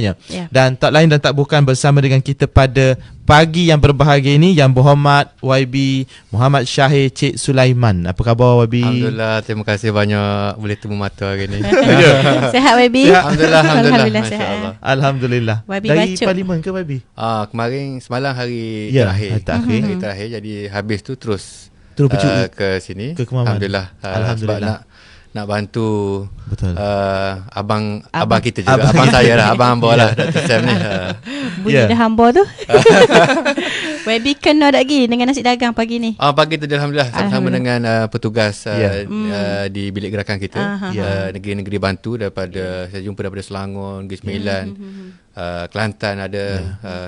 Yeah. Dan tak lain dan tak bukan bersama dengan kita pada pagi yang berbahagia ini yang berhormat YB Muhammad Syahir Cik Sulaiman. Apa khabar YB? Alhamdulillah, terima kasih banyak boleh temu mata hari ni. Sehat YB? Alhamdulillah. Sihat. Alhamdulillah. YB Dari bacot. Parlimen ke YB? Kemarin semalam hari Ya, terakhir. hari terakhir. Hari terakhir, jadi habis tu terus bercuti ke sini. ke Kemaman. Alhamdulillah. Alhamdulillah. Sebab nak bantu Betul. abang kita juga, abang saya lah, abang hamba lah, Dr. Sam ni. Bunyi dah hamba tu. YB kena tak lagi dengan nasi dagang pagi ni? Pagi tadi Alhamdulillah sama-sama dengan petugas di bilik gerakan kita. Negeri-negeri bantu daripada, saya jumpa daripada Selangor, Negeri Sembilan, Kelantan ada.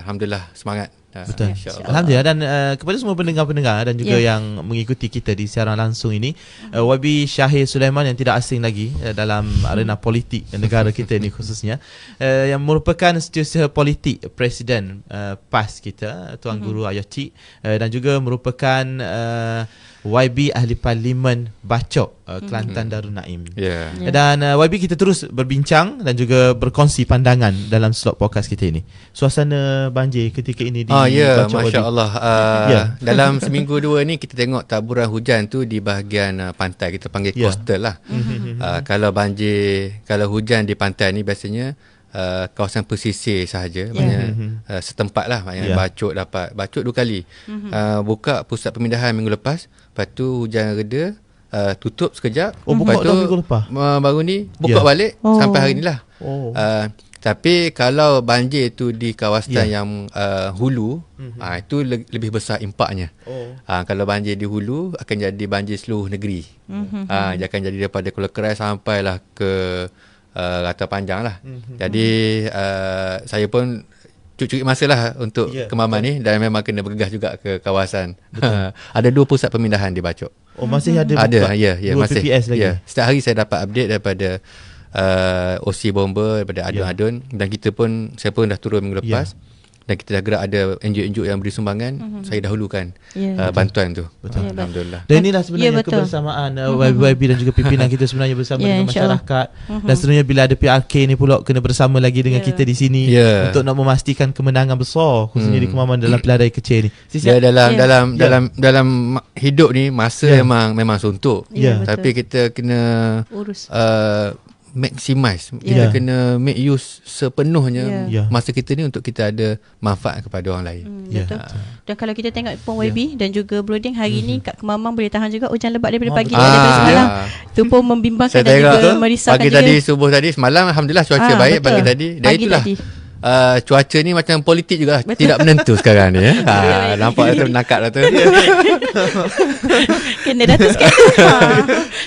Alhamdulillah, semangat. Betul. Alhamdulillah. Dan kepada semua pendengar-pendengar dan juga yang mengikuti kita di siaran langsung ini, YB Syahir Sulaiman yang tidak asing lagi dalam arena politik negara kita ini khususnya, yang merupakan setiausaha politik Presiden PAS kita, Tuan Guru Ayah Cik, dan juga merupakan YB Ahli Parlimen Bacok Kelantan Darul Naim. Dan YB kita terus berbincang dan juga berkongsi pandangan dalam slot podcast kita ini. Suasana banjir ketika ini di Bacok, Masya Allah. Dalam seminggu dua ni kita tengok taburan hujan tu di bahagian pantai, kita panggil coastal lah. Kalau hujan di pantai ni biasanya kawasan pesisir sahaja, maknanya setempat lah, maknanya Bacok 2 kali. Buka pusat pemindahan minggu lepas, lepas tu hujan reda, tutup sekejap, buka dah minggu lepas, baru ni buka balik sampai hari ni lah. Tapi kalau banjir tu di kawasan yang hulu, itu lebih besar impaknya. Kalau banjir di hulu akan jadi banjir seluruh negeri. Dia akan jadi daripada Kuala Kerai sampailah ke Rata Panjang lah. Jadi saya pun curi masa lah untuk Kemaman ni, dan memang kena bergegas juga ke kawasan. Ada 2 pusat pemindahan di Bacok. Masih ada buka? Ya, masih. PPS lagi? Setiap hari saya dapat update daripada OC Bomber, daripada Adun-Adun, dan saya pun dah turun minggu lepas. Dan kita dah gerak, ada NGO-NGO yang beri sumbangan, saya dahulukan bantuan tu. Betul. Alhamdulillah. Dan inilah sebenarnya kebersamaan YB dan juga pimpinan kita sebenarnya bersama dengan masyarakat. Dan sebenarnya bila ada PRK ni pula kena bersama lagi dengan kita di sini untuk nak memastikan kemenangan besar khususnya di Kemaman dalam pilihan raya kecil ni. Dalam hidup ni masa memang suntuk. Tapi kita kena urus, maximize. Kita kena make use sepenuhnya masa kita ni untuk kita ada manfaat kepada orang lain. Betul. Dan kalau kita tengok pun YB dan juga Broding hari ni kat Kemamang boleh tahan juga hujan lebat daripada pagi daripada semalam. Itu pun membimbangkan dan juga merisaukan pagi juga. Tadi subuh tadi, semalam Alhamdulillah cuaca baik. Pagi tadi. Dan itulah cuaca ni macam politik juga, tidak menentu sekarang ni. Nampak tu menangkap dah tu. Kena dah tu sekali.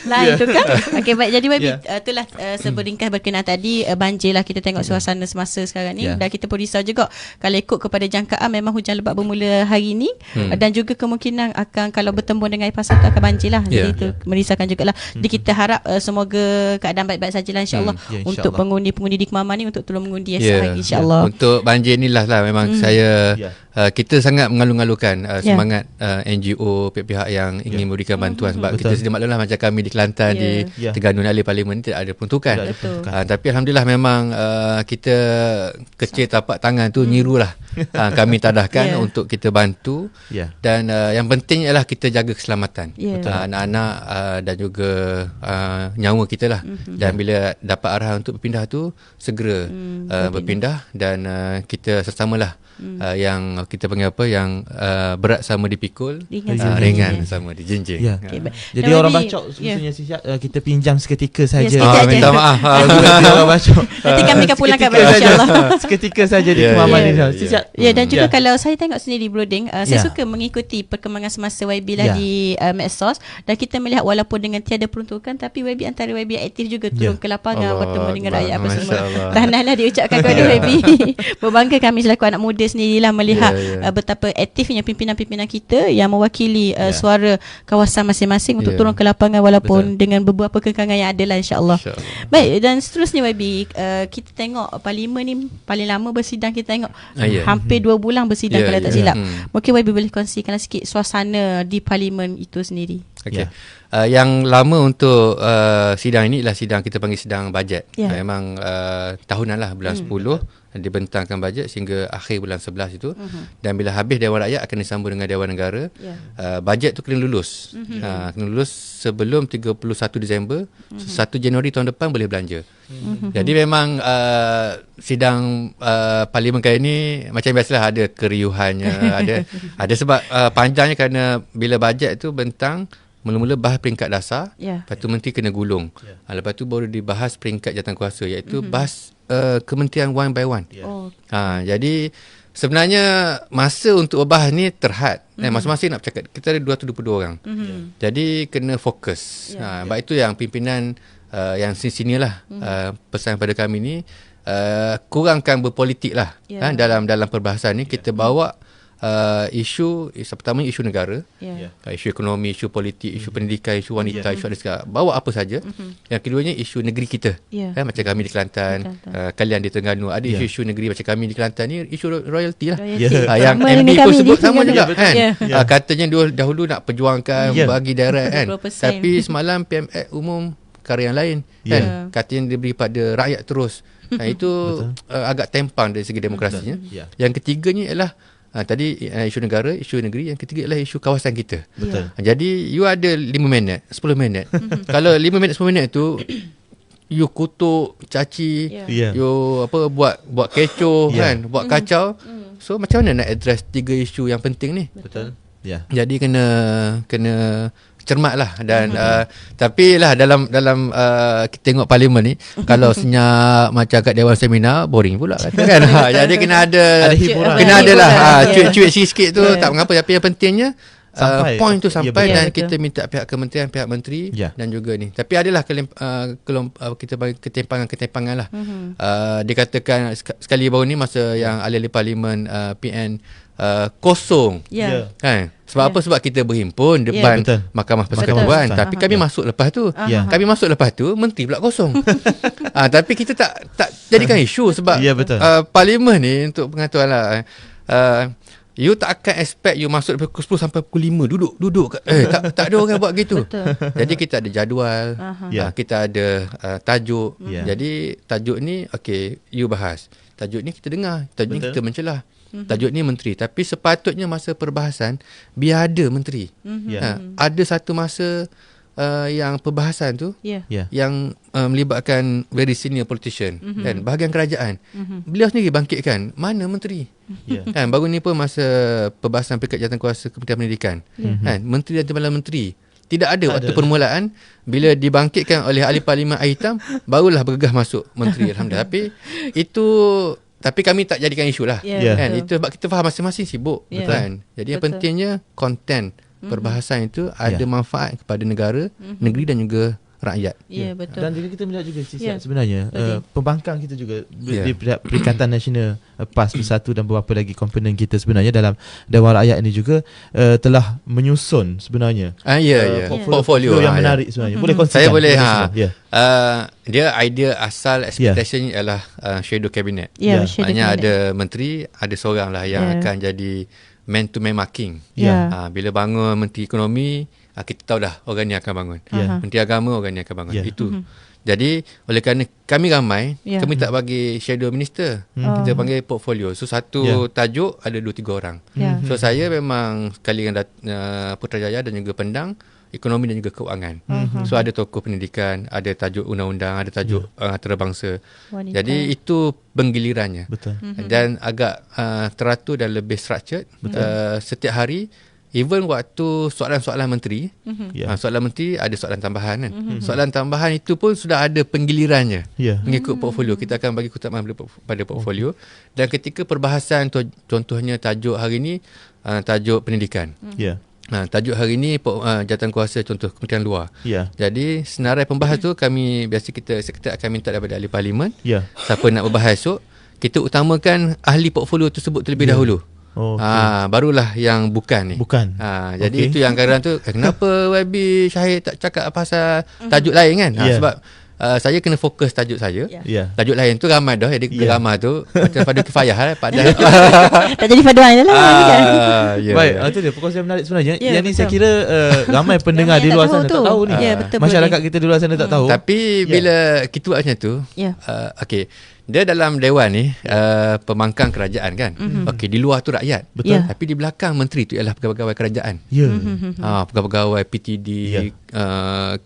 Lain tu kan. Okey, baik, jadi YB itulah seberingkas berkenaan tadi banjir lah. Kita tengok suasana semasa sekarang ni, dan kita pun risau juga kalau ikut kepada jangkaan memang hujan lebat bermula hari ni, dan juga kemungkinan akan kalau bertembung dengan air pasang tu akan banjir lah. Jadi itu merisaukan jugalah. Jadi kita harap semoga keadaan baik-baik sajalah insya-Allah untuk pengundi-pengundi di Kemaman ni untuk tolong mengundi esok hari insya-Allah. Untuk banjir ni lah memang kita sangat mengalu-alukan semangat NGO, pihak-pihak yang ingin memberikan bantuan. Sebab kita sedia maklumlah macam kami di Kelantan, di Terengganu Ahli Parlimen ni tidak ada peruntukan. Tapi Alhamdulillah memang kita kecil tapak tangan tu nyirulah kami tadahkan untuk kita bantu. Dan yang penting ialah kita jaga keselamatan anak-anak dan juga nyawa kita lah. Dan bila dapat arahan untuk berpindah tu, segera berpindah, dan kita sesamalah yang kita panggil apa, yang berat sama dipikul, ringan sama dijinjing. Jadi orang Bacok khususnya kita pinjam seketika saja. Minta maaf. Orang Bacok. Nanti kami akan pulangkan insya-Allah. Seketika saja di Kemaman ni. Dan juga kalau saya tengok sendiri Broding, saya suka mengikuti perkembangan semasa YB lah di medsos, dan kita melihat walaupun dengan tiada peruntukan, tapi YB antara YB aktif juga turun ke lapangan bertemu dengan rakyat apa semua. Tahniahlah diucapkan kepada YB. Berbangga kami selaku anak muda sendirilah melihat betapa aktifnya pimpinan-pimpinan kita yang mewakili suara kawasan masing-masing untuk turun ke lapangan walaupun dengan beberapa kekangan yang ada lah insya-Allah. Baik, dan seterusnya YB, kita tengok Parlimen ni paling lama bersidang, kita tengok hampir 2 bulan bersidang kalau tak silap. Mungkin YB boleh kongsikan sikit suasana di Parlimen itu sendiri. Yang lama untuk sidang ini ialah sidang kita panggil sidang bajet. Memang tahunan lah, bulan 10 dibentangkan bajet sehingga akhir bulan 11 itu. Dan bila habis Dewan Rakyat akan disambung dengan Dewan Negara. Bajet tu kena lulus. Kena lulus sebelum 31 Disember. 1 Januari tahun depan boleh belanja. Jadi memang sidang parlimen kali ini macam biasalah, ada keriuhannya, ada sebab panjangnya kerana bila bajet tu bentang, mula-mula bahas peringkat dasar, lepas tu menteri kena gulung, lepas tu baru dibahas peringkat jawatankuasa, iaitu bahas kementerian one by one. Jadi sebenarnya masa untuk bahas ni terhad. Masing-masing nak bercakap, kita ada 222 orang. Jadi kena fokus. Sebab itu yang pimpinan yang senior lah, pesan pada kami ni, kurangkan berpolitik lah dalam perbahasan ni. Kita bawa isu, pertama isu negara, isu ekonomi, isu politik, isu pendidikan, isu wanita, isu ada segala, bawa apa saja. Yang keduanya isu negeri kita, macam kami di Kelantan, kalian di Terengganu ada isu-isu negeri. Macam kami di Kelantan ni isu royalty lah, yang MB pun sebut sama juga kan. Katanya dahulu nak perjuangkan bagi direct kan, tapi semalam PMX umum perkara yang lain kan, katanya diberi pada rakyat terus. Itu agak tempang dari segi demokrasinya. Yang ketiganya ialah tadi isu negara, isu negeri. Yang ketiga ialah isu kawasan kita. Jadi you ada 5 minit, 10 minit. Kalau 5 minit 10 minit tu you kutuk, caci, you buat kecoh kan, buat kacau. So macam mana nak address 3 isu yang penting ni? Jadi kena cermat lah. Dan tapi lah dalam kita tengok parlimen ni, kalau senyap macam kat Dewan Seminar, boring pula kata kan. Jadi kena ada hiburan, kena ada lah cuit-cuit sikit tu, tak mengapa. Tapi yang pentingnya point tu sampai, dan kita minta pihak kementerian, pihak menteri dan juga ni. Tapi adalah kita bagi ketimpangan lah. Dikatakan sekali baru ni masa yang ahli-ahli parlimen PN kosong kan. Sebab apa? Sebab kita berhimpun depan Mahkamah Persekutuan. Tapi kami masuk lepas tu. Kami masuk lepas tu, menteri pula kosong. Tapi kita tak jadikan isu sebab parlimen ni untuk pengetahuan lah. You tak akan expect you masuk dari pukul 10 sampai pukul 5 duduk. Tak ada orang buat gitu. Jadi kita ada jadual, kita ada tajuk. Jadi tajuk ni you bahas. Tajuk ni kita dengar, tajuk ni kita mencelah. Tajuk ni menteri. Tapi sepatutnya masa perbahasan biar ada menteri. Ada satu masa yang perbahasan tu yang melibatkan very senior politician kan, bahagian kerajaan. Beliau sendiri bangkitkan, mana menteri? Kan baru ni pun masa perbahasan peringkat jawatankuasa Kementerian Pendidikan, kan, menteri dan timbalan menteri tidak ada waktu permulaan. Bila dibangkitkan oleh ahli parlimen air hitam, barulah bergegas masuk menteri. Alhamdulillah. Tapi kami tak jadikan isu lah kan. Itu sebab kita faham masing-masing sibuk kan. Jadi yang pentingnya konten perbahasan itu ada manfaat kepada negara, negeri dan juga rakyat. Betul. Dan juga kita melihat juga sebenarnya pembangkang kita juga di Perikatan Nasional PAS Bersatu dan beberapa lagi komponen kita sebenarnya dalam Dewan Rakyat ini juga telah menyusun sebenarnya portfolio yang menarik sebenarnya. Boleh kongsikan? Saya boleh dia idea asal expectation ialah shadow cabinet. Maknanya ada menteri, ada seorang lah yang akan jadi man to man marking. Bila bangun menteri ekonomi, kita tahu dah orang ni akan bangun. Menteri agama orang ni akan bangun. Itu. Jadi oleh kerana kami ramai, kami tak bagi shadow minister. Kita panggil portfolio. So satu tajuk ada 2-3 orang. So saya memang sekali dengan Putrajaya dan juga Pendang, ekonomi dan juga keuangan. So ada tokoh pendidikan, ada tajuk undang-undang, ada tajuk antarabangsa. Jadi itu penggilirannya. Dan agak teratur dan lebih structured. Setiap hari, even waktu soalan-soalan menteri, soalan menteri ada soalan tambahan kan. Soalan tambahan itu pun sudah ada penggilirannya mengikut portfolio. Kita akan bagi keutamaan pada portfolio. Dan ketika perbahasan, contohnya tajuk hari ini tajuk pendidikan. Tajuk hari ini jawatankuasa contoh Kementerian Luar. Jadi senarai pembahas tu kami biasa kita akan minta daripada ahli parlimen. Siapa nak berbahas esok, kita utamakan ahli portfolio tersebut terlebih dahulu. Barulah yang bukan ni. Jadi itu yang kadang tu, kenapa YB Syahir tak cakap pasal tajuk lain kan? Sebab saya kena fokus tajuk saya. Tajuk lain tu ramai dah. Jadi ramai tu macam pada kifayah lah. Tak jadi paduan je lah. Baik, itu dia perkongsian menarik sebenarnya. Yang ni saya kira ramai pendengar di luar sana tak tahu ni. Masyarakat kita di luar sana tak tahu. Tapi bila kita buat macam tu, Dia dalam dewan ni pembangkang kerajaan kan. Okey, di luar tu rakyat. Betul. Tapi di belakang menteri tu ialah pegawai-pegawai kerajaan. Ya. Pegawai-pegawai PTD,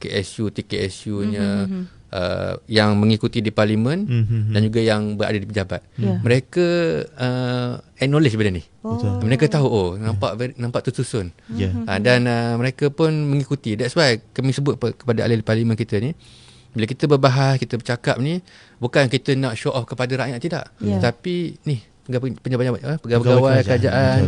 KSU, TKSU-nya, yang mengikuti di parlimen dan juga yang berada di pejabat. Mereka acknowledge benda ni. Mereka tahu nampak tersusun. Dan mereka pun mengikuti. That's why kami sebut kepada ahli parlimen kita ni, bila kita berbahas, kita bercakap ni, bukan kita nak show off kepada rakyat, tidak. Tapi ni pegawai kerajaan,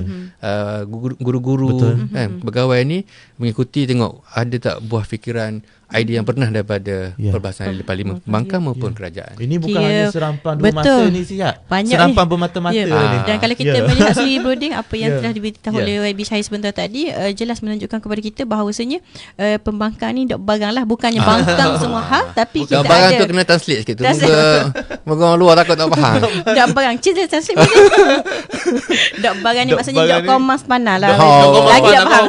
guru-guru kan, pegawai ni mengikuti, tengok ada tak buah fikiran, idea yang pernah daripada perbahasan ahli parlimen, pembangkang maupun kerajaan. Ini bukan hanya serampan dua mata ni siap. Serampan bermata-mata ni. Dan kalau kita melihat sendiri broding apa yang telah diberitahu oleh YB Syahir sebentar tadi, jelas menunjukkan kepada kita bahawasanya pembangkang ni dok barang lah, bukannya bangkang semua hal, tapi bukan kita barang ada tu kena translate sikit tu. Moga orang luar takut tak faham. Dok barang cerita translate boleh. Dok barang ni maksudnya dok komas panah lah. Lagi tak faham.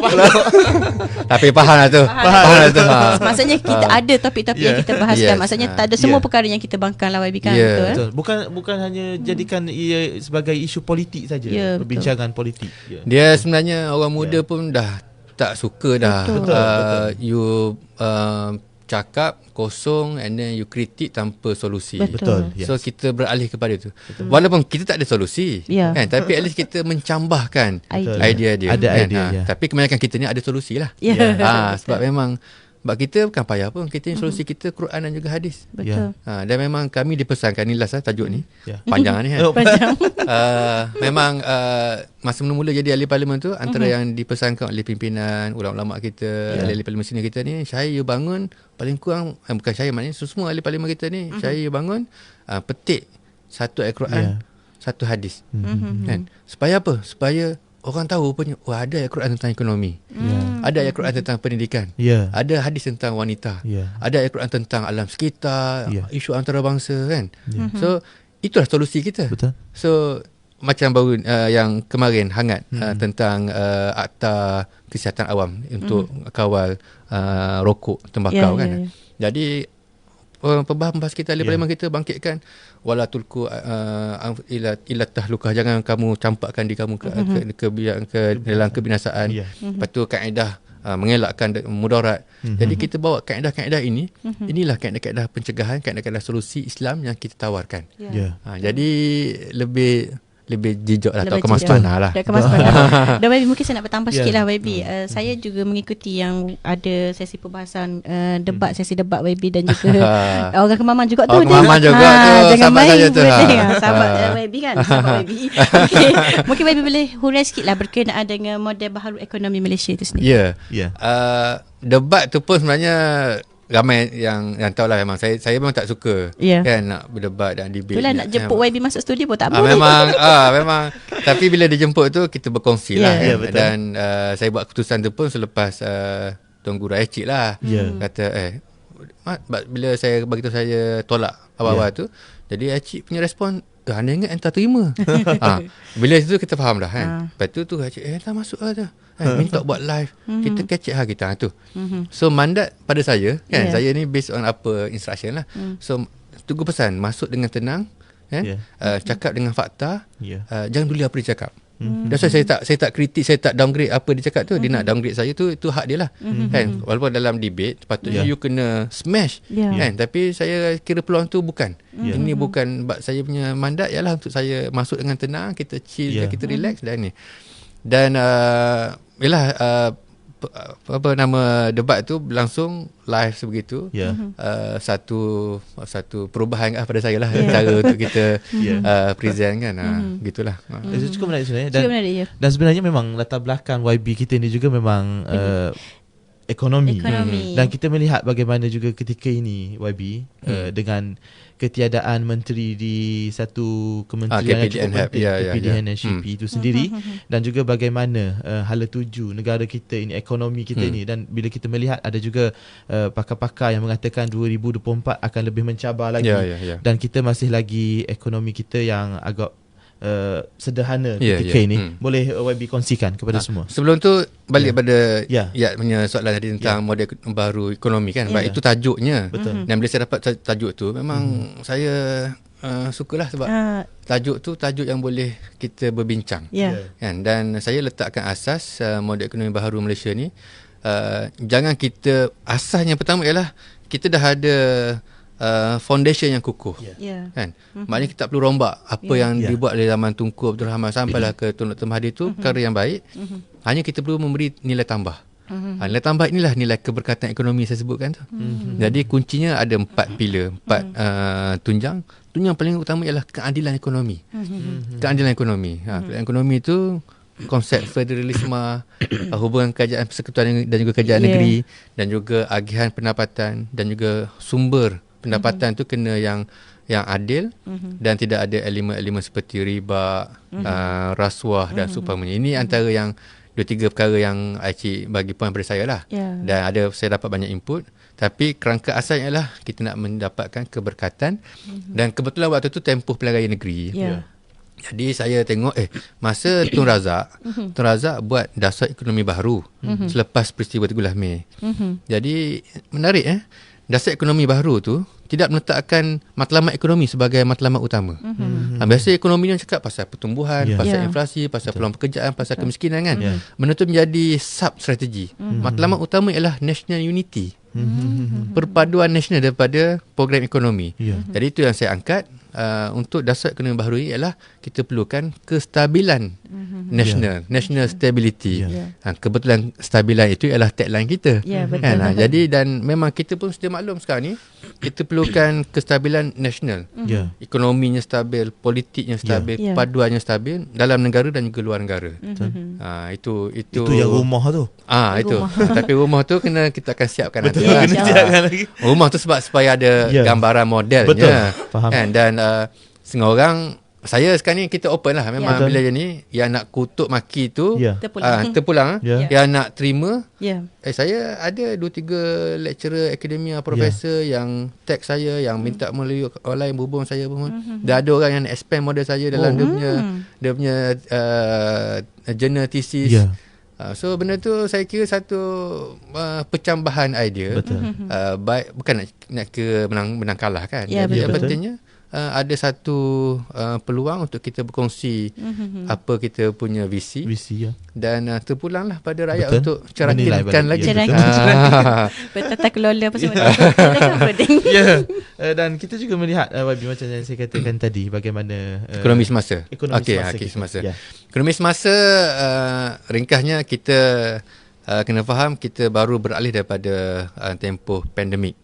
Tapi faham lah tu. Faham lah tu. Maksudnya kita ada topik-topik yang kita bahaskan. Maksudnya tak ada semua perkara yang kita bangkang lah YB kan. Betul. Bukan hanya jadikan ia sebagai isu politik saja, perbincangan politik. Dia sebenarnya orang muda pun dah tak suka dah. You cakap kosong and then you kritik tanpa solusi. Betul. So kita beralih kepada itu. Walaupun kita tak ada solusi kan, tapi at least kita mencambahkan idea dia. Ada kan? idea. Tapi kebanyakan kita ni ada solusi lah. Sebab memang kita bukan payah pun, kita ni solusi kita Quran dan juga hadis. Betul. Dan memang kami dipesankan ni last tajuk ni. Panjang ni kan. Memang masa mula-mula jadi ahli parlimen tu, antara yang dipesankan oleh pimpinan, ulama-ulama kita, ahli parlimen sini kita ni, Syahir you bangun paling kurang, bukan Syahir, maknanya semua ahli parlimen kita ni, Syahir you bangun petik satu ayat Quran, satu hadis. Kan? Supaya apa? Supaya orang tahu punya, ada ayat Quran tentang ekonomi, ada ayat Quran tentang pendidikan, ada hadis tentang wanita, ada ayat Quran tentang alam sekitar, isu antarabangsa kan. So itulah solusi kita. Betul. So macam baru yang kemarin hangat tentang akta kesihatan awam untuk kawal rokok, tembakau kan. Jadi pembahas kita ahli parlimen kita bangkitkan wala tulku ila tahlukah, jangan kamu campakkan diri kamu ke dalam kebinasaan. Lepas tu kaedah mengelakkan mudarat. Jadi kita bawa kaedah-kaedah ini, inilah kaedah-kaedah pencegahan, kaedah-kaedah solusi Islam yang kita tawarkan. Jadi lebih jijak lah, tak kemas panah lah. Dan YB mungkin saya nak bertambah sikit lah YB. Saya juga mengikuti yang ada sesi perbahasan sesi debat YB dan juga orang Kemaman juga tu. Kemaman juga tu. Jangan main saya tu. Sahabat YB kan. Sahabat YB. Okay. Mungkin YB boleh huraikan sikit lah berkenaan dengan model baharu ekonomi Malaysia itu sendiri. Debat tu pun sebenarnya ramai yang tahulah, memang saya memang tak suka kan nak berdebat dan debate. Itulah nak jemput YB masuk studio pun tak boleh. Memang tapi bila dijemput tu kita berkongsi lah kan? Dan saya buat keputusan tu pun selepas Tuan Guru Acik lah kata bila saya bagi tahu saya tolak awal-awal tu, jadi Acik punya respon, anda ingat anda terima. Bila itu kita faham dah kan. Lepas tu Acik anda masuk lah tu. Minta buat live, kita kecek kita tu. So mandat pada saya kan, saya ni based on apa instruction lah. So tunggu pesan, masuk dengan tenang kan, cakap dengan fakta, jangan peduli apa dia cakap. That's why saya tak kritik, saya tak downgrade apa dia cakap tu. Dia nak downgrade saya tu, itu hak dia lah kan. Walaupun dalam debate sepatutnya you kena smash kan, tapi saya kira peluang tu bukan. Ini bukan saya punya mandat, ialah untuk saya masuk dengan tenang, kita chill, kita relax dan ni. Dan apa nama debat tu berlangsung live sebegitu. Satu perubahan pada saya lah cara untuk kita present kan. Gitulah. Itu cukup menarik sebenarnya. Dan sebenarnya memang latar belakang YB kita ni juga memang ekonomi. Dan kita melihat bagaimana juga ketika ini YB dengan ketiadaan menteri di satu kementerian yang cukup penting, KPDN dan SHP itu sendiri, dan juga bagaimana hala tuju negara kita ini, ekonomi kita ini. Dan bila kita melihat ada juga pakar-pakar yang mengatakan 2024 akan lebih mencabar lagi, dan kita masih lagi ekonomi kita yang agak sederhana ketika ini. Boleh YB kongsikan kepada semua. Sebelum tu balik pada punya soalan tadi tentang model baru ekonomi kan. Baik, itu tajuknya. Dan bila saya dapat tajuk tu, memang saya sukalah sebab tajuk tu tajuk yang boleh kita berbincang. Kan? Dan saya letakkan asas model ekonomi baharu Malaysia ni, jangan kita, asasnya pertama ialah kita dah ada foundation yang kukuh. Kan? Maknanya kita tak perlu rombak apa yang dibuat oleh zaman Tunku Abdul Rahman sampailah ke Tun Dr. Mahathir tu, perkara yang baik. Hanya kita perlu memberi nilai tambah. Nilai tambah inilah nilai keberkatan ekonomi saya sebutkan tu. Jadi kuncinya ada 4 pilar, 4 tunjang. Tunjang paling utama ialah keadilan ekonomi. Keadilan ekonomi. Keadilan ekonomi itu konsep federalisme, hubungan kerajaan persekutuan dan juga kerajaan negeri, dan juga agihan pendapatan dan juga sumber pendapatan tu kena yang adil dan tidak ada elemen-elemen seperti riba, rasuah dan seumpamanya. Ini antara yang 2-3 perkara yang Aici bagi poin pada saya lah. Dan saya dapat banyak input. Tapi kerangka asalnya ialah kita nak mendapatkan keberkatan. Dan kebetulan waktu tu tempoh pilihan raya negeri. Jadi saya tengok masa Tun Razak buat dasar ekonomi baru selepas peristiwa 13 Mei. Jadi menarik dasar ekonomi baru tu tidak meletakkan matlamat ekonomi sebagai matlamat utama. Biasa ekonomi ni cakap pasal pertumbuhan, pasal inflasi, pasal peluang pekerjaan, pasal kemiskinan kan. Benda tu menjadi sub strategi. Matlamat utama ialah national unity. Perpaduan nasional daripada program ekonomi. Jadi itu yang saya angkat. Untuk dasar ekonomi baru ini ialah kita perlukan kestabilan national stability. Kebetulan stabilan itu ialah tagline kita. Betul. Jadi dan memang kita pun sudah maklum sekarang ni kita perlukan kestabilan nasional. Ekonominya stabil, politiknya stabil, paduannya stabil dalam negara dan juga luar negara. Itu yang rumah tu. Itu. Tapi rumah tu kita akan siapkan nanti. Rumah tu sebab supaya ada gambaran modelnya. Betul. Faham. Dan setengah orang, saya sekarang ni kita open lah. Memang bila je ni yang nak kutuk maki tu terpulang. Yang nak terima, saya ada 2-3 lecturer akademia, profesor yang tag saya, yang minta melalui online berhubung saya pun. Dah ada orang yang nak expand model saya dalam dia punya journal thesis. So benda tu saya kira satu pencambahan idea. Baik, bukan nak ke menang kalah kan. Jadi yang pentingnya ada satu peluang untuk kita berkongsi apa kita punya visi dan terpulanglah pada rakyat untuk cerakinkan lagi. Bertata kelola pasal dan kita juga melihat YB macam yang saya katakan tadi, bagaimana ekonomi semasa. Ekonomi semasa ringkasnya kita kena faham kita baru beralih daripada tempoh pandemik.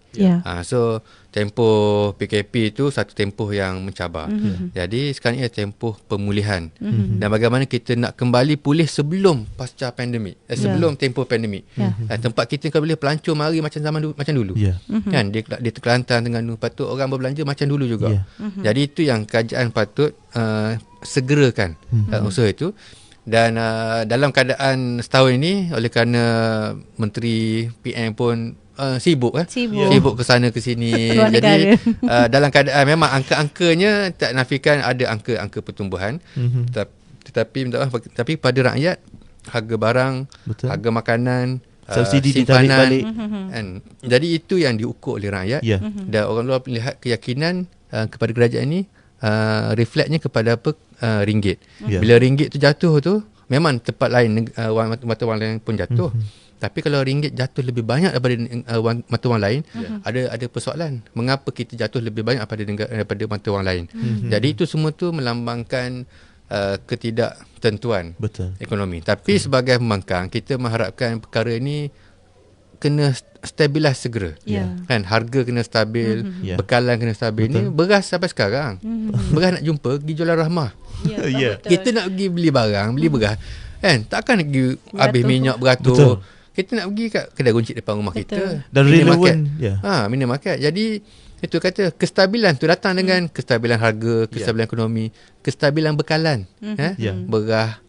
So tempoh PKP itu satu tempoh yang mencabar. Jadi sekarang ini tempoh pemulihan. Dan bagaimana kita nak kembali pulih sebelum pasca pandemik, sebelum tempoh pandemik. Tempat kita kalau boleh pelancong mari macam zaman macam dulu. Kan di Kelantan, Terengganu, patut orang berbelanja macam dulu juga. Jadi itu yang kerajaan patut segerakan usaha itu. Dan dalam keadaan setahun ini, oleh kerana Menteri PM pun sibuk ke sana ke sini. Jadi dalam keadaan memang angka-angkanya tak nafikan ada angka-angka pertumbuhan. Tapi pada rakyat harga barang, harga makanan, subsidi simpanan kan. Jadi itu yang diukur oleh rakyat. Dan orang luar melihat keyakinan kepada kerajaan ini reflektnya kepada apa? Ringgit. Bila ringgit tu jatuh tu, memang tempat lain mata wang lain pun jatuh. Tapi kalau ringgit jatuh lebih banyak daripada mata wang lain, ada persoalan. Mengapa kita jatuh lebih banyak daripada mata wang lain? Jadi itu semua tu melambangkan ketidaktentuan ekonomi. Tapi sebagai pembangkang, kita mengharapkan perkara ini kena stabilis segera. Kan, harga kena stabil, bekalan kena stabil. Ni beras sampai sekarang. Beras nak jumpa pergi jualan Rahmah. Kita nak pergi beli barang, beli beras. Kan, takkan nak pergi habis minyak beratur. Kita nak pergi kat kedai runcit depan rumah kita. Dan relevan. Minimarket. Jadi itu kata kestabilan tu datang dengan kestabilan harga, kestabilan ekonomi, kestabilan bekalan. Beras,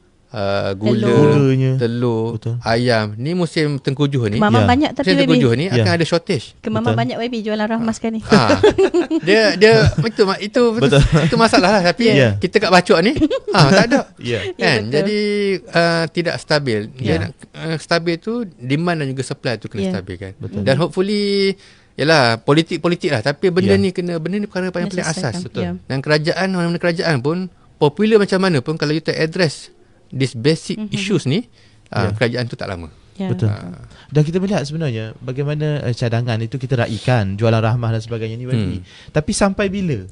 gula, telur, ayam. Ni musim tengkujuh ni. Kemamang banyak tapi musim tengkujuh ni akan ada shortage. Kemamang banyak YB jualan Rahmah sekarang ni. Dia itu masalah lah. Tapi kita kat Bacok ni tak ada. Kan? Jadi tidak stabil. Dia nak stabil tu, demand dan juga supply tu kena stabil kan. Dan hopefully Yalah, politik lah, tapi benda ni perkara paling asas. Betul. Dan kerajaan, mana-mana kerajaan pun popular macam mana pun, kalau you tak address this basic issues ni, kerajaan tu tak lama. Betul. Dan kita melihat sebenarnya bagaimana cadangan itu kita raikan, jualan rahmah dan sebagainya ni. Tapi sampai bila?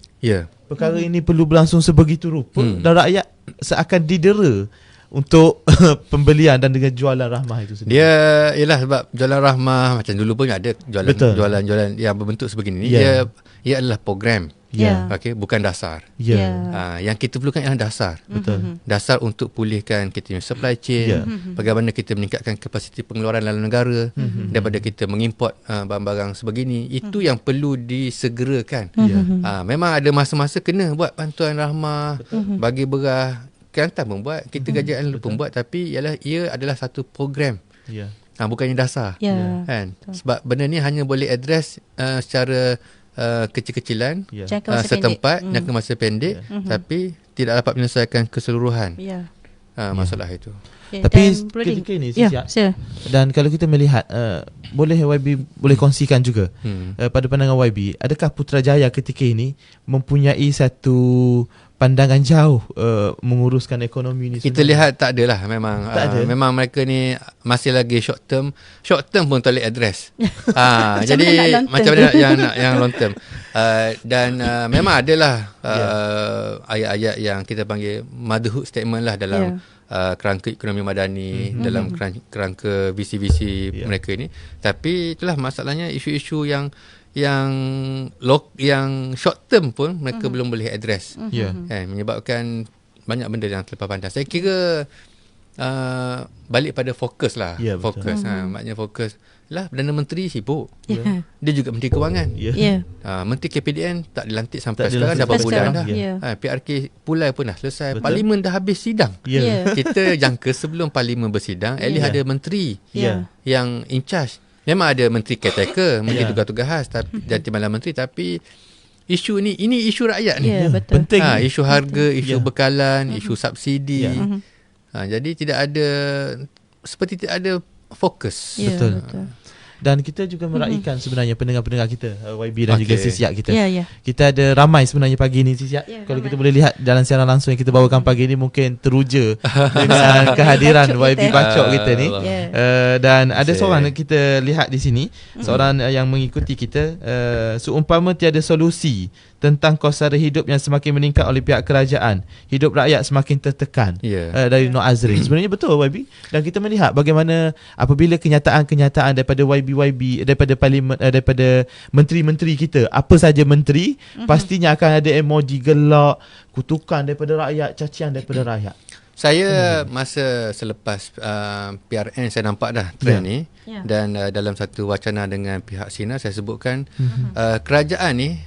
Perkara ini perlu berlangsung sebegitu rupa dan rakyat seakan didera untuk pembelian dan dengan jualan rahmah itu sendiri. Dia ialah sebab jualan rahmah macam dulu pun ada jualan yang berbentuk sebegini ni. Ia adalah program. Okey, bukan dasar. Yang kita perlukan ialah dasar. Dasar untuk pulihkan kita punya supply chain, bagaimana kita meningkatkan kapasiti pengeluaran dalam negara daripada kita mengimport barang-barang sebegini. Itu yang perlu disegerakan. Memang ada masa-masa kena buat bantuan rahmah, bagi beras. Kelantan pun buat, kita kerajaan pun buat, tapi ia adalah satu program. Bukannya dasar. Kan? Sebab benda ni hanya boleh address secara kecil-kecilan, setempat, jangka masa pendek, tapi tidak dapat menyelesaikan keseluruhan masalah itu. Tapi ketika ini dan kalau kita melihat, boleh YB boleh kongsikan juga pada pandangan YB, adakah Putrajaya ketika ini mempunyai satu pandangan jauh menguruskan ekonomi ni? Kita lihat tak adalah, memang memang mereka ni masih lagi short term pun tak boleh address. Jadi macam mana yang long term. Dan memang adalah ayat-ayat yang kita panggil motherhood statement lah dalam kerangka ekonomi madani, dalam kerangka visi-visi mereka ni. Tapi itulah masalahnya, isu-isu yang short term pun mereka belum boleh address. Menyebabkan banyak benda yang terlepas pandang. Saya kira balik pada fokus lah. Fokus. Maknanya fokus lah, Perdana Menteri sibuk. Dia juga Menteri Kewangan. Menteri KPDN tak dilantik sampai sekarang, dah berapa bulan dah. PRK Pulai pun dah selesai. Parlimen dah habis sidang. Kita jangka sebelum Parlimen bersidang, at least ada menteri yang in charge. Memang ada menteri caretaker, menteri tugas-tugas khas, tapi dan timbalan menteri, tapi isu ini isu rakyat ni. Penting. Isu harga, isu bekalan, isu subsidi. Jadi seperti tidak ada fokus. Betul. Dan kita juga meraihkan sebenarnya pendengar-pendengar kita, YB dan juga Sisiak kita. Kita ada ramai sebenarnya pagi ni, Sisiak. Kalau kita boleh lihat dalam siaran langsung yang kita bawakan pagi ni, mungkin teruja dengan kehadiran YB Bacok kita ni. Dan ada seorang kita lihat di sini, seorang yang mengikuti kita, seumpama tiada solusi tentang kos sara hidup yang semakin meningkat oleh pihak kerajaan, hidup rakyat semakin tertekan. Dari Nur Azrin. Sebenarnya betul YB, dan kita melihat bagaimana apabila kenyataan-kenyataan daripada YB daripada parlimen, daripada menteri-menteri kita, apa saja menteri, pastinya akan ada emoji gelak, kutukan daripada rakyat, cacian daripada rakyat. Saya masa selepas PRN saya nampak dah trend ni, dan dalam satu wacana dengan pihak Sina saya sebutkan kerajaan ni,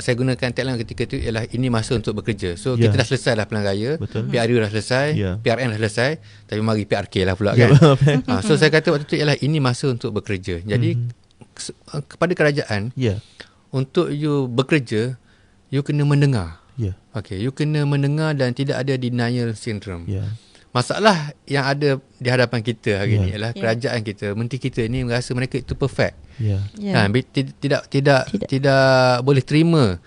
saya gunakan tagline ketika itu ialah ini masa untuk bekerja. So kita dah selesai dah pilihan raya, PRU dah selesai, PRN dah selesai, tapi mari PRK lah pula kan. So saya kata waktu itu ialah ini masa untuk bekerja. Jadi kepada kerajaan, untuk you bekerja, you kena mendengar. You kena mendengar dan tidak ada denial syndrome. Masalah yang ada di hadapan kita hari ni ialah kerajaan kita, menteri kita ni merasa mereka itu perfect. Tidak boleh terima.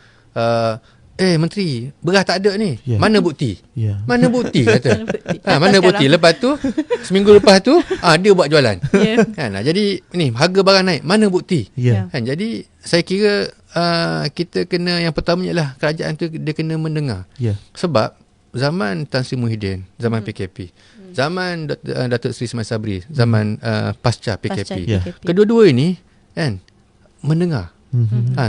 Menteri, beras tak ada ni. Mana bukti? Mana bukti kata. Mana bukti? Lepas tu seminggu lepas tu dia buat jualan. Jadi ni harga barang naik, mana bukti? Jadi saya kira kita kena, yang pertama ialah kerajaan tu dia kena mendengar. Sebab zaman Tan Sri Muhyiddin, zaman PKP, zaman Datuk Seri Ismail Sabri, zaman pasca PKP, kedua-dua ini kan mendengar.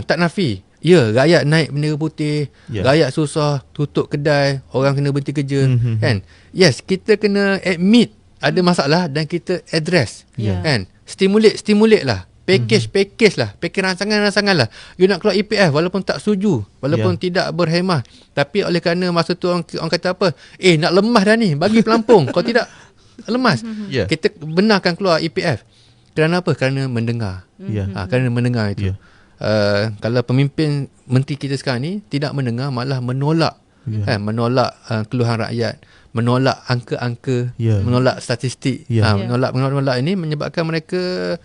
Tak nafi. Rakyat naik bendera putih, rakyat susah, tutup kedai, orang kena berhenti kerja, kan? Yes, kita kena admit ada masalah dan kita address, kan? Stimulate lah. Package lah. Package rancangan lah. You nak keluar EPF walaupun tak setuju, walaupun tidak berhemah, tapi oleh kerana masa tu orang kata apa? Nak lemah dah ni, bagi pelampung. Kalau tidak lemas. Kita benarkan keluar EPF. Kerana apa? Kerana mendengar. Kerana mendengar itu. Kalau pemimpin menteri kita sekarang ni tidak mendengar, malah menolak, menolak keluhan rakyat, menolak angka-angka, menolak statistik, menolak ini menyebabkan mereka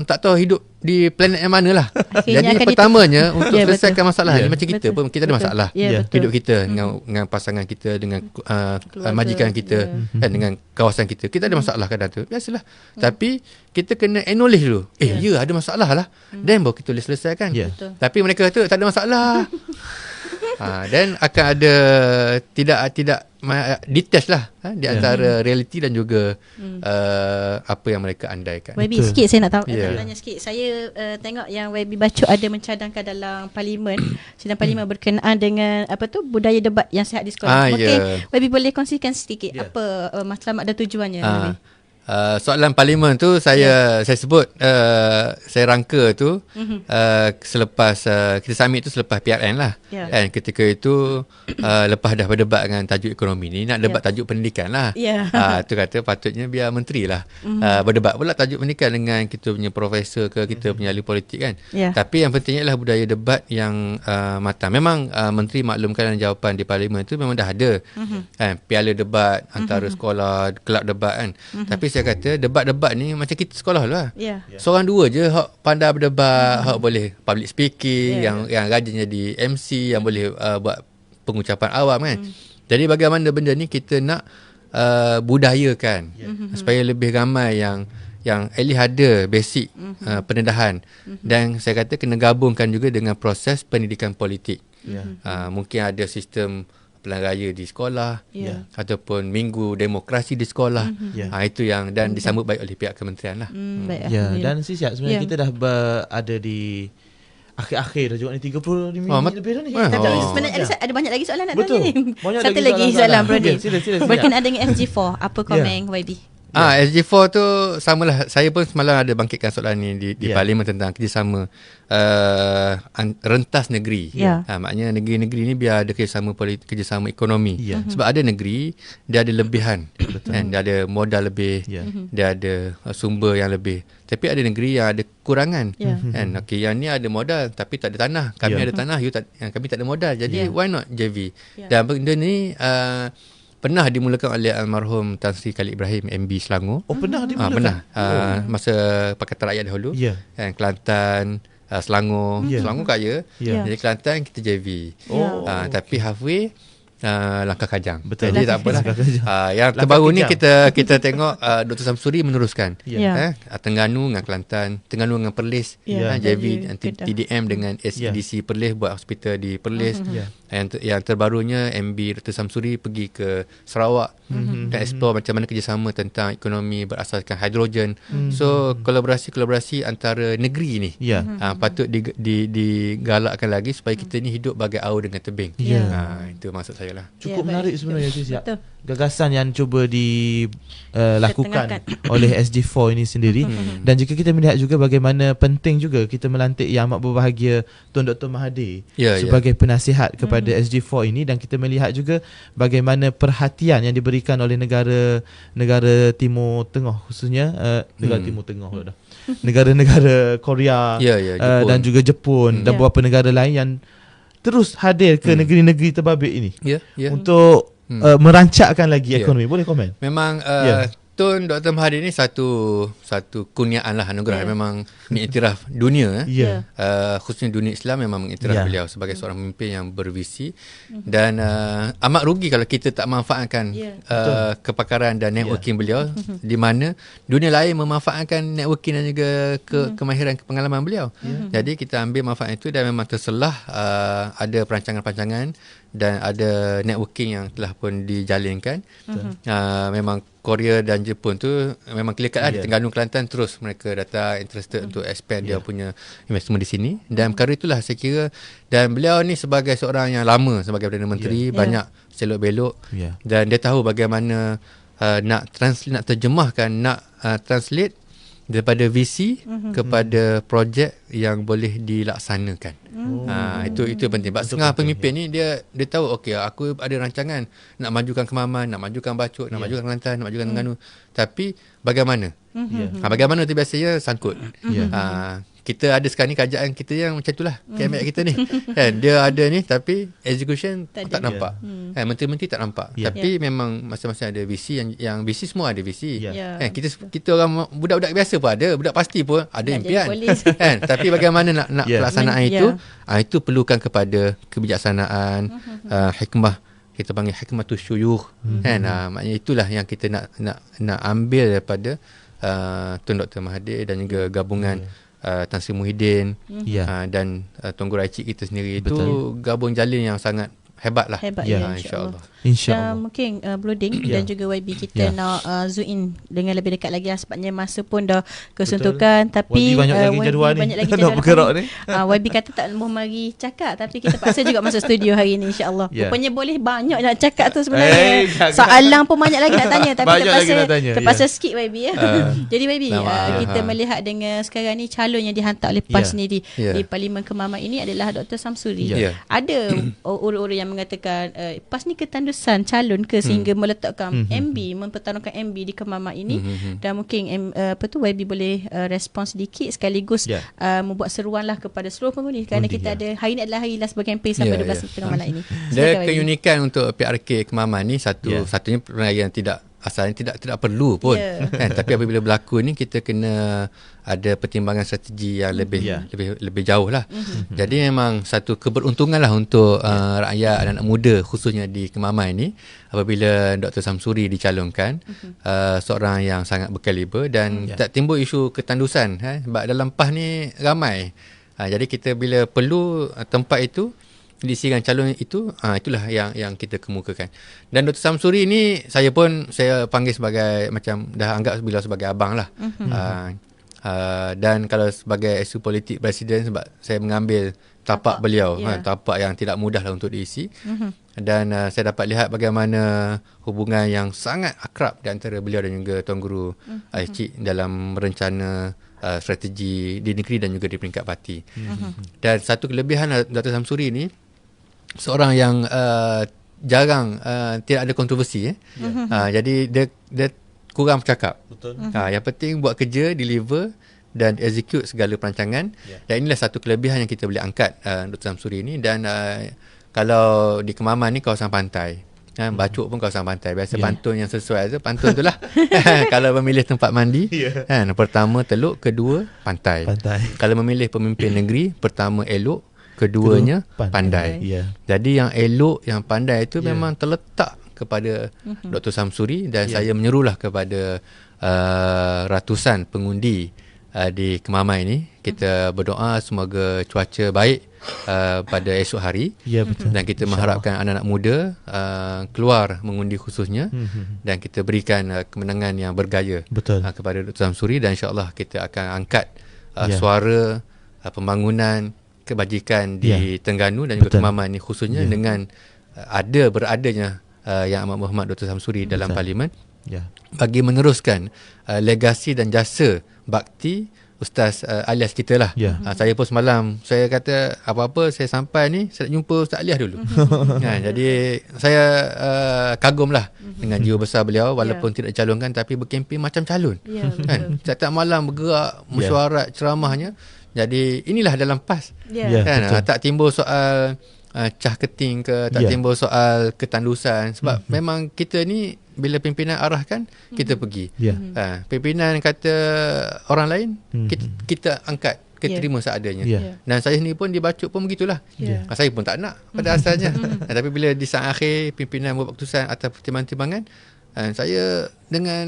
tak tahu hidup di planet yang mana lah. Akhirnya Jadi pertamanya untuk Ya, selesaikan betul. masalah ni, macam kita Betul. pun kita ada masalah. Ya, betul. Hidup kita dengan pasangan kita, dengan majikan kita, dan dengan kawasan kita. Kita ada masalah kadang tu. Biasalah. Tapi kita kena acknowledge dulu. Ya ada masalah lah. Then baru kita boleh selesaikan. Betul. Tapi mereka kata tak ada masalah. Dan akan ada tidak detach lah di antara realiti dan juga apa yang mereka andaikan. YB sikit saya nak tahu, Ya. tanya sikit. Saya tengok yang YB Bachok ada mencadangkan dalam parlimen, sidang parlimen berkenaan dengan budaya debat yang sihat di sekolah. Mungkin YB boleh kongsikan sedikit apa matlamat dan tujuannya. Soalan parlimen tu saya sebut saya rangka tu selepas kita submit tu selepas PRN lah. Dan ketika itu lepas dah berdebat dengan tajuk ekonomi ni, nak debat tajuk pendidikan lah. Tu kata patutnya biar menteri lah berdebat pula tajuk pendidikan dengan kita punya profesor ke kita punya ahli politik kan. Tapi yang pentingnya adalah budaya debat yang matang. Memang menteri maklumkan dalam jawapan di parlimen tu memang dah ada piala debat antara sekolah, kelab debat kan. Tapi saya kata debat-debat ni macam kita sekolah lah. Seorang dua je hak pandai berdebat, hak boleh public speaking, yang rajin jadi MC, yang boleh buat pengucapan awam kan. Jadi bagaimana benda ni kita nak budayakan supaya lebih ramai yang at least ada basic pendedahan. Dan saya kata kena gabungkan juga dengan proses pendidikan politik. Mungkin ada sistem pilihan raya di sekolah ataupun minggu demokrasi di sekolah. Itu yang dan disambut baik oleh pihak kementerian lah. Dan siap sebenarnya kita dah ada di akhir-akhir dah juga ni 30 minit lebih dah ni. Tapi sebenarnya ada banyak lagi soalan nak Betul. tanya ni. Banyak Satu lagi soalan Bro Dim. Sila. Berkenaan dengan SG4, apa komen YB? SG4 tu samalah. Saya pun semalam ada bangkitkan soalan ni di parlimen tentang kerjasama rentas negeri. Maknanya negeri-negeri ni biar ada kerjasama ekonomi. Sebab ada negeri dia ada lebihan. Kan? Dia ada modal lebih, dia ada sumber yang lebih. Tapi ada negeri yang ada kurangan. Kan? Okay, yang ni ada modal tapi tak ada tanah. Kami ada tanah, kami tak ada modal. Jadi why not JV? Dan benda ni pernah dimulakan oleh almarhum Tan Sri Khalid Ibrahim MB Selangor. Pernah dimulakan? Pernah. Masa Pakatan Rakyat dahulu. Kan, Kelantan, Selangor. Selangor kaya. Jadi Kelantan kita JV. Tapi halfway langkah kajang. Betul. Jadi tak apalah. Yang terbaru ni kita tengok Dr. Samsuri meneruskan. Terengganu dengan Kelantan, Terengganu dengan Perlis, JV TDM dengan SEDC Perlis buat hospital di Perlis. Yang terbarunya MB Dr. Samsuri pergi ke Sarawak dan explore macam mana kerjasama tentang ekonomi berasaskan hidrogen. So kolaborasi antara negeri ni patut digalakkan lagi supaya kita ni hidup bagai aur dengan tebing. Itu maksud saya lah. Cukup menarik sebenarnya Siap. Gagasan yang cuba dilakukan oleh SG4 ini sendiri. Dan jika kita melihat juga bagaimana penting juga kita melantik yang amat berbahagia Tun Dr. Mahathir sebagai penasihat kepada SG4 ini, dan kita melihat juga bagaimana perhatian yang diberikan oleh negara Timur Tengah, khususnya negara Timur Tengah dah. Negara-negara Korea dan juga Jepun dan beberapa negara lain yang terus hadir ke negeri-negeri terbabit ini untuk merancakkan lagi ekonomi. Boleh komen? Memang Tun Dr. Mahathir ni satu kurniaan lah, anugerah. Memang mengiktiraf dunia. Khususnya dunia Islam memang mengiktiraf beliau sebagai seorang pemimpin yang bervisi. Dan amat rugi kalau kita tak manfaatkan kepakaran dan networking beliau, di mana dunia lain memanfaatkan networking dan juga kemahiran pengalaman beliau. Jadi kita ambil manfaat itu, dan memang terselah ada perancangan-perancangan dan ada networking yang telah pun dijalinkan. Memang Korea dan Jepun tu memang clear cut lah. Di Terengganu, Kelantan terus mereka datang interested untuk expand dia punya investment di sini. Dan perkara itulah saya kira, dan beliau ni sebagai seorang yang lama sebagai Perdana Menteri, banyak selok-belok, dan dia tahu bagaimana nak terjemahkan, nak translate daripada visi kepada projek yang boleh dilaksanakan. Itu penting. Sebab setengah pemimpin ni dia tahu, okey, aku ada rancangan nak majukan Kemaman, nak majukan Bachok, nak majukan Kelantan, nak majukan Terengganu. Tapi bagaimana? Bagaimana tu biasanya sangkut. kita ada sekarang ni kerajaan kita yang macam itulah cabinet kita ni kan, dia ada ni tapi execution tak nampak. Kan, menteri-menteri tak nampak. Tapi memang masing-masing ada visi yang visi semua ada visi. Kan, kita orang budak-budak biasa pun ada, budak pasti pun ada impian. Kan, tapi bagaimana nak pelaksanaan itu perlukan kepada kebijaksanaan, hikmah, kita panggil hikmatus syuyukh. Kan, maknanya itulah yang kita nak ambil daripada Tun Dr. Mahathir dan juga gabungan Tan Sri Muhyiddin dan Tunku Raicik kita sendiri. Betul. Itu gabung jalin yang sangat hebat lah. InsyaAllah. Dan mungkin Broding dan juga YB kita nak zoom in dengan lebih dekat lagi sebabnya masa pun dah kesuntukan. Tapi YB banyak lagi jadual ni. YB kata tak mau mari cakap, tapi kita paksa juga masuk studio hari ni, insyaAllah. Rupanya boleh banyak nak cakap tu sebenarnya. Soalan pun banyak lagi nak tanya, tapi terpaksa skip YB Jadi YB, kita melihat dengan sekarang ni calon yang dihantar oleh PAS sendiri di Parlimen Kemaman ini adalah Dr. Samsuri. Ada urut-urut yang mengatakan PAS ni ketandusan calon ke sehingga meletakkan MB, mempertarungkan MB di Kemaman ini. Dan mungkin YB boleh respons sedikit sekaligus membuat seruan lah kepada seluruh pengundi, kerana kita ada hari ni adalah hari last berkempen sampai 12 tengah malam ini. Dia keunikan untuk PRK Kemaman ni satunya perayaan tidak asalnya tidak perlu pun kan, tapi apabila berlaku ni kita kena ada pertimbangan strategi yang lebih jauh lah. Jadi memang satu keberuntungan lah untuk rakyat dan anak muda khususnya di Kemaman ni apabila Dr. Samsuri dicalonkan, seorang yang sangat berkaliber dan tak timbul isu ketandusan sebab dalam PAS ni ramai. Jadi kita bila perlu tempat itu diisikan calon itu, itulah yang kita kemukakan. Dan Dr. Samsuri ni saya panggil sebagai macam dah anggap beliau sebagai abang lah. Dan kalau sebagai isu politik presiden, sebab saya mengambil tapak beliau, tapak yang tidak mudah lah untuk diisi. Dan saya dapat lihat bagaimana hubungan yang sangat akrab di antara beliau dan juga Tuan Guru Cik dalam merencana strategi di negeri dan juga di peringkat parti. Dan satu kelebihan Dr. Samsuri ni seorang yang jarang tidak ada kontroversi. Jadi dia kurang bercakap. Yang penting buat kerja, deliver dan execute segala perancangan. Dan inilah satu kelebihan yang kita boleh angkat Dr. Samsuri ni. Dan kalau di Kemaman ni kawasan pantai, Bacuk pun kawasan pantai. Biasa pantun yang sesuai tu pantun tu lah. Kalau memilih tempat mandi, pertama Teluk, kedua pantai. Kalau memilih pemimpin negeri, pertama elok, keduanya pandai. Jadi yang elok, yang pandai itu memang terletak kepada Dr. Samsuri. Dan saya menyerulah kepada ratusan pengundi di Kemaman ini, kita berdoa semoga cuaca baik pada esok hari. Dan kita mengharapkan anak-anak muda keluar mengundi khususnya, dan kita berikan kemenangan yang bergaya kepada Dr. Samsuri. Dan insyaAllah kita akan angkat suara pembangunan kebajikan di Terengganu dan juga Kemaman ni khususnya dengan beradanya Yang Amat Berhormat Dr. Samsuri dalam Parlimen bagi meneruskan legasi dan jasa bakti Ustaz Alias kita lah. Saya pun semalam saya kata apa-apa saya sampai ni saya nak jumpa Ustaz Alias dulu. Jadi saya kagum lah dengan jiwa besar beliau, walaupun tidak dicalonkan tapi berkempen macam calon. Setiap malam bergerak mesyuarat ceramahnya. Jadi inilah dalam PAS kan, tak timbul soal cah keting ke, tak timbul soal ketandusan. Sebab memang kita ni bila pimpinan arahkan kita pergi. Pimpinan kata orang lain, kita angkat, kita terima seadanya. Dan saya sendiri pun di Bacuk pun begitulah. Saya pun tak nak pada asalnya. Tapi bila di saat akhir pimpinan buat keputusan atas pertimbangan-pertimbangan, saya dengan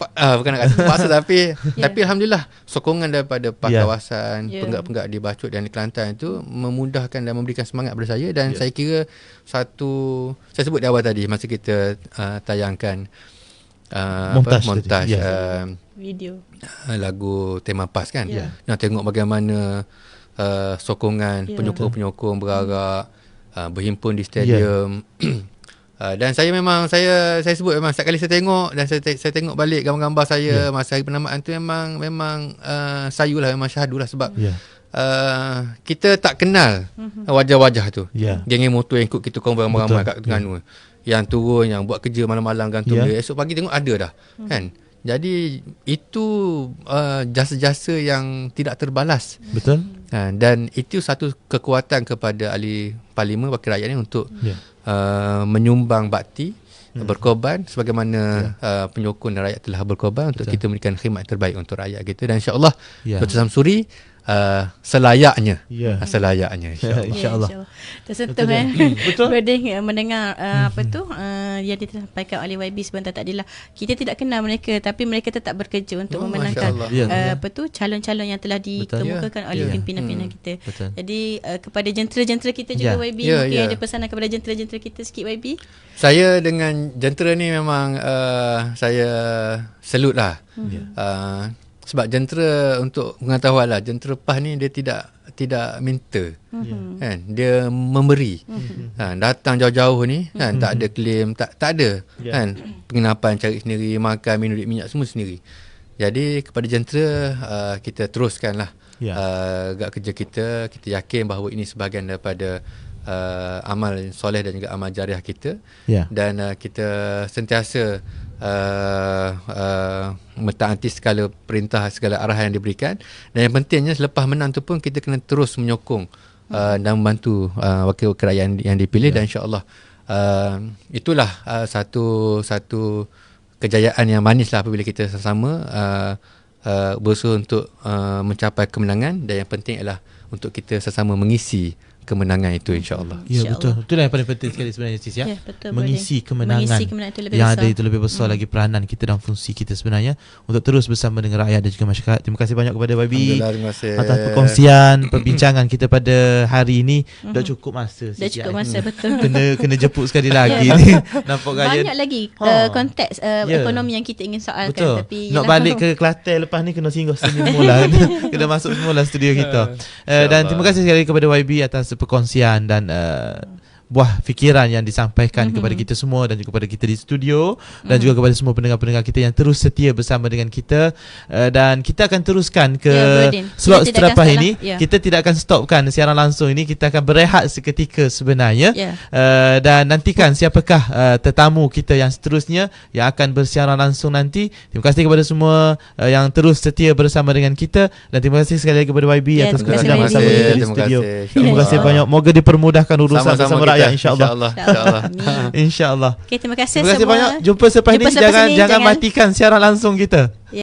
bukan nak kata terpaksa tapi alhamdulillah sokongan daripada kawasan penggak-penggak di Bacuk dan di Kelantan itu memudahkan dan memberikan semangat kepada saya. Dan saya kira saya sebut di awal tadi masa kita tayangkan montaj video lagu tema PAS kan, nak tengok bagaimana sokongan penyokong-penyokong berarak berhimpun di stadium. Dan saya memang saya sebut memang setiap kali saya tengok dan saya tengok balik gambar-gambar saya masa hari penamaan tu memang sayulah, memang syahdulah sebab kita tak kenal wajah-wajah tu. Geng motor yang ikut kita ramai-ramai kat Terengganu, yang turun, yang buat kerja malam-malam gantung dia, esok pagi tengok ada dah kan. Jadi itu jasa-jasa yang tidak terbalas. Betul. Dan itu satu kekuatan kepada ahli parlimen, wakil rakyat ni untuk menyumbang bakti, berkorban sebagaimana penyokong dan rakyat telah berkorban untuk kita memberikan khidmat terbaik untuk rakyat kita. Dan insya-Allah Dr. Samsuri selayaknya insya-Allah. Tersentuh betul. Broding mendengar yang disampaikan oleh YB sebentar tadilah. Kita tidak kenal mereka tapi mereka tetap bekerja untuk memenangkan calon-calon yang telah dikemukakan oleh pimpinan-pimpinan kita. Jadi kepada jentera-jentera kita juga YB, mungkin ada pesanan kepada jentera-jentera kita sikit YB. Saya dengan jentera ni memang saya salute lah. Sebab jentera, untuk pengetahuan lah, jentera PAS ni dia tidak minta, kan, dia memberi. Datang jauh-jauh ni kan, tak ada claim, tak ada kan, penginapan cari sendiri, makan, minum, duit minyak semua sendiri. Jadi kepada jentera kita teruskanlah gerak kerja kita. Kita yakin bahawa ini sebahagian daripada amal soleh dan juga amal jariah kita. Dan kita sentiasa mentaati segala perintah, segala arahan yang diberikan. Dan yang pentingnya selepas menang tu pun kita kena terus menyokong dan membantu wakil-wakil rakyat yang dipilih. Dan insya-Allah itulah satu kejayaan yang manis lah apabila kita sama-sama berusaha untuk mencapai kemenangan. Dan yang penting adalah untuk kita sama-sama mengisi kemenangan itu, insya-Allah. Ya, betul. Itulah yang paling penting sekali sebenarnya, Sis, ya. Mengisi kemenangan yang ada itu lebih besar lagi peranan kita dan fungsi kita sebenarnya untuk terus bersama dengan rakyat dan juga masyarakat. Terima kasih banyak kepada YB atas perkongsian perbincangan kita pada hari ini. Dah cukup masa, Sis. Dah cukup masa, betul. Kena jemput sekali lagi ni. Nampak gaya. Banyak lagi konteks ekonomi yang kita ingin soalkan. Betul. Tapi nak balik ke Kelantan lepas ni kena singgah sini mula. Kena masuk semula studio kita. Dan terima kasih sekali kepada YB atas perkongsian dan buah fikiran yang disampaikan kepada kita semua dan juga kepada kita di studio dan juga kepada semua pendengar-pendengar kita yang terus setia bersama dengan kita. Dan kita akan teruskan ke slot selepas ini. Kita tidak akan stopkan siaran langsung ini. Kita akan berehat seketika sebenarnya. Dan nantikan siapakah tetamu kita yang seterusnya yang akan bersiaran langsung nanti. Terima kasih kepada semua yang terus setia bersama dengan kita. Dan terima kasih sekali lagi kepada YB atas kedatangan bersama kita di studio. Terima kasih banyak. Moga dipermudahkan urusan bersama rakyat, insya-Allah. Insya-Allah. Okay, terima kasih banyak. Jumpa selepas ini. Jangan matikan siaran langsung kita.